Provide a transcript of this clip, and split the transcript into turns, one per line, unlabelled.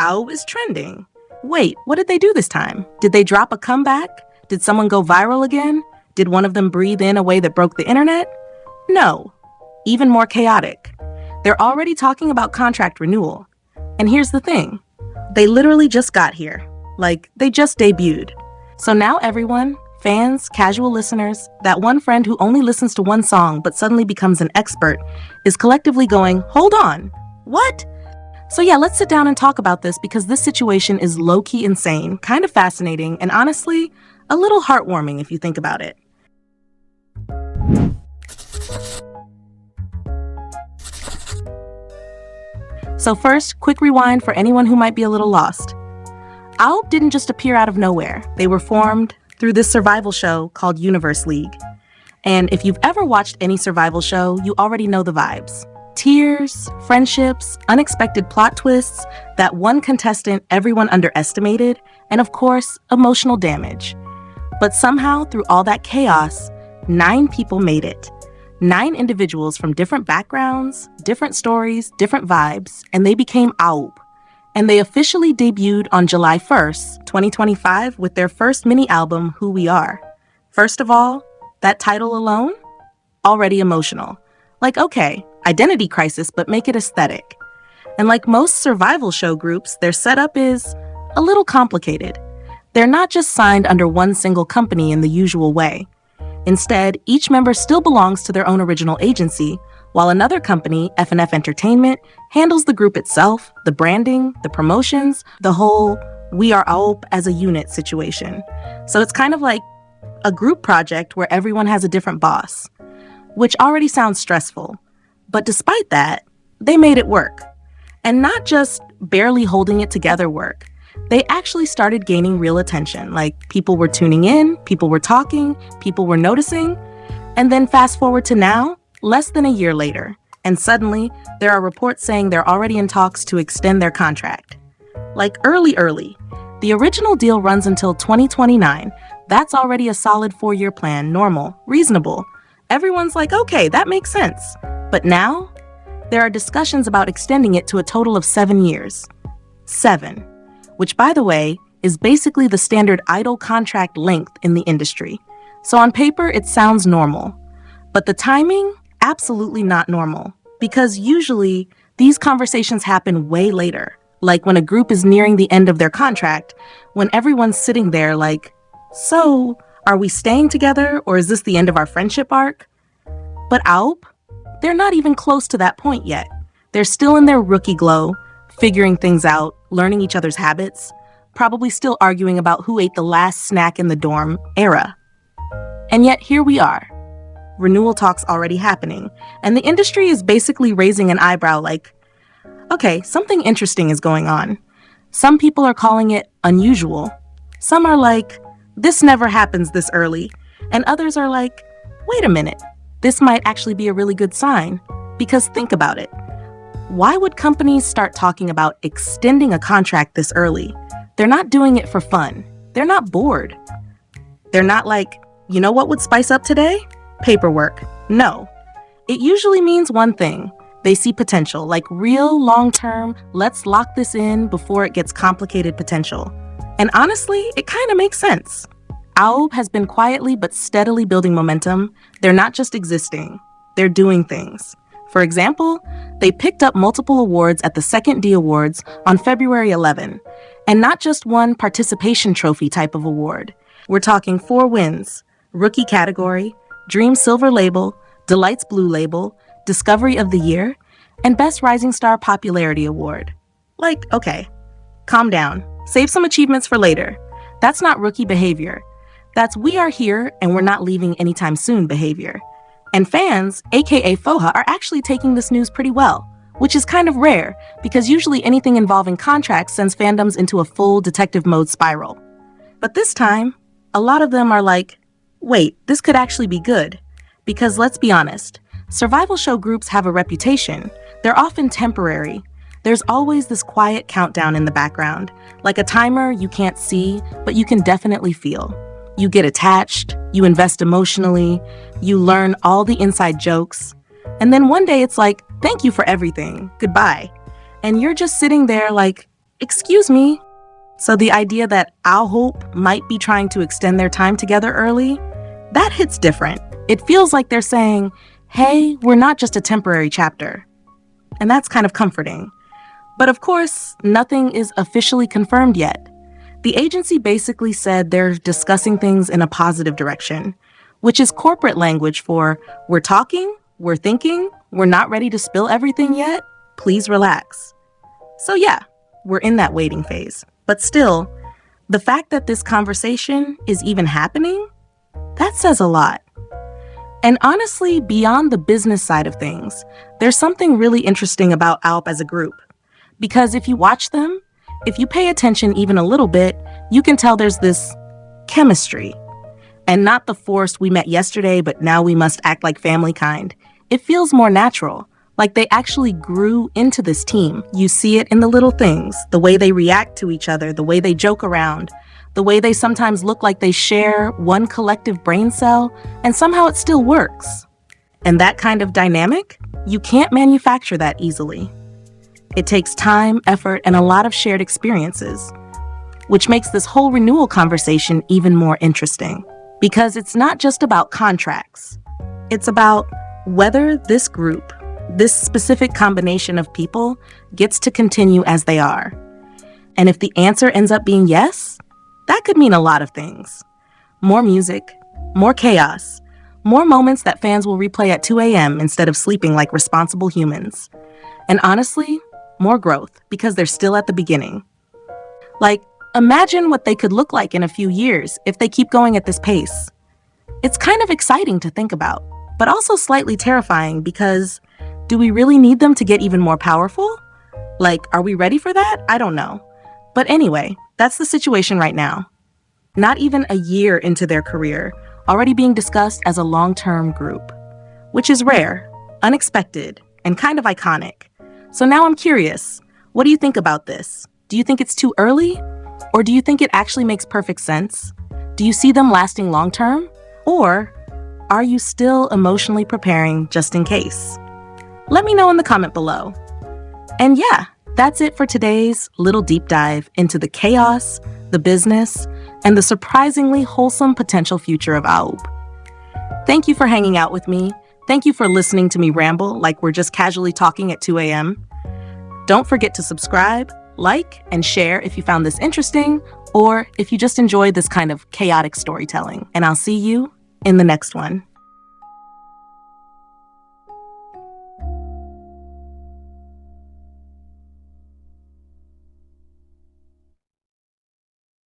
AHOF is trending. Wait, what did they do this time? Did they drop a comeback? Did someone go viral again? Did one of them breathe in a way that broke the internet? No. Even more chaotic. They're already talking about contract renewal. And here's the thing. They literally just got here. Like, they just debuted. So now everyone, fans, casual listeners, that one friend who only listens to one song but suddenly becomes an expert, is collectively going, hold on, what? So yeah, let's sit down and talk about this because this situation is low-key insane, kind of fascinating, and honestly, a little heartwarming if you think about it. So first, quick rewind for anyone who might be a little lost. AHOF didn't just appear out of nowhere. They were formed through this survival show called Universe League. And if you've ever watched any survival show, you already know the vibes. Tears, friendships, unexpected plot twists, that one contestant everyone underestimated, and of course, emotional damage. But somehow, through all that chaos, 9 people made it. 9 individuals from different backgrounds, different stories, different vibes, and they became AHOF. And they officially debuted on July 1st, 2025 with their first mini-album, Who We Are. First of all, that title alone? Already emotional. Like, okay, identity crisis, but make it aesthetic. And like most survival show groups, their setup is a little complicated. They're not just signed under one single company in the usual way. Instead, each member still belongs to their own original agency, while another company, F&F Entertainment, handles the group itself, the branding, the promotions, the whole we are AHOF as a unit situation. So it's kind of like a group project where everyone has a different boss, which already sounds stressful. But despite that, they made it work. And not just barely holding it together work. They actually started gaining real attention, like people were tuning in, people were talking, people were noticing. And then fast forward to now, less than a year later, and suddenly there are reports saying they're already in talks to extend their contract. Like early. The original deal runs until 2029. That's already a solid 4-year plan, normal, reasonable. Everyone's like, okay, that makes sense. But now, there are discussions about extending it to a total of 7 years. 7. Which, by the way, is basically the standard idol contract length in the industry. So on paper, it sounds normal. But the timing? Absolutely not normal. Because usually, these conversations happen way later. Like when a group is nearing the end of their contract, when everyone's sitting there like, so, are we staying together or is this the end of our friendship arc? But AHOF? They're not even close to that point yet. They're still in their rookie glow, figuring things out, learning each other's habits, probably still arguing about who ate the last snack in the dorm era. And yet here we are. Renewal talks already happening, and the industry is basically raising an eyebrow like, okay, something interesting is going on. Some people are calling it unusual. Some are like, this never happens this early. And others are like, wait a minute, this might actually be a really good sign. Because think about it. Why would companies start talking about extending a contract this early? They're not doing it for fun. They're not bored. They're not like, you know what would spice up today? Paperwork. No. It usually means one thing. They see potential, like real long-term, let's lock this in before it gets complicated potential. And honestly, it kind of makes sense. AHOF has been quietly but steadily building momentum. They're not just existing. They're doing things. For example, they picked up multiple awards at the Second D Awards on February 11, and not just one participation trophy type of award. We're talking 4 wins: Rookie category, Dream Silver Label, Delight's Blue Label, Discovery of the Year, and Best Rising Star Popularity Award. Like, okay, calm down. Save some achievements for later. That's not rookie behavior. That's we are here and we're not leaving anytime soon behavior. And fans, aka FOHA, are actually taking this news pretty well, which is kind of rare because usually anything involving contracts sends fandoms into a full detective mode spiral. But this time, a lot of them are like, wait, this could actually be good. Because let's be honest, survival show groups have a reputation. They're often temporary. There's always this quiet countdown in the background, like a timer you can't see, but you can definitely feel. You get attached, you invest emotionally, you learn all the inside jokes, and then one day it's like, thank you for everything, goodbye. And you're just sitting there like, Excuse me. So the idea that AHOF might be trying to extend their time together early, that hits different. It feels like they're saying, hey, we're not just a temporary chapter. And that's kind of comforting. But of course, nothing is officially confirmed yet. The agency basically said they're discussing things in a positive direction, which is corporate language for we're talking, we're thinking, we're not ready to spill everything yet, please relax. So yeah, we're in that waiting phase. But still, the fact that this conversation is even happening, that says a lot. And honestly, beyond the business side of things, there's something really interesting about AHOF as a group. Because if you watch them, if you pay attention even a little bit, you can tell there's this chemistry. And not the forced we met yesterday, but now we must act like family kind. It feels more natural, like they actually grew into this team. You see it in the little things, the way they react to each other, the way they joke around, the way they sometimes look like they share one collective brain cell, and somehow it still works. And that kind of dynamic, you can't manufacture that easily. It takes time, effort, and a lot of shared experiences, which makes this whole renewal conversation even more interesting. Because it's not just about contracts. It's about whether this group, this specific combination of people, gets to continue as they are. And if the answer ends up being yes, that could mean a lot of things. More music, more chaos, more moments that fans will replay at 2 a.m. instead of sleeping like responsible humans. And honestly, more growth, because they're still at the beginning. Like, imagine what they could look like in a few years if they keep going at this pace. It's kind of exciting to think about, but also slightly terrifying because do we really need them to get even more powerful? Like, are we ready for that? I don't know. But anyway, that's the situation right now. Not even a year into their career, already being discussed as a long-term group, which is rare, unexpected, and kind of iconic. So now I'm curious, what do you think about this? Do you think it's too early? Or do you think it actually makes perfect sense? Do you see them lasting long-term? Or are you still emotionally preparing just in case? Let me know in the comment below. And yeah, that's it for today's little deep dive into the chaos, the business, and the surprisingly wholesome potential future of AHOF. Thank you for hanging out with me. Thank you for listening to me ramble like we're just casually talking at 2 a.m. Don't forget to subscribe, like, and share if you found this interesting, or if you just enjoyed this kind of chaotic storytelling. And I'll see you in the next one.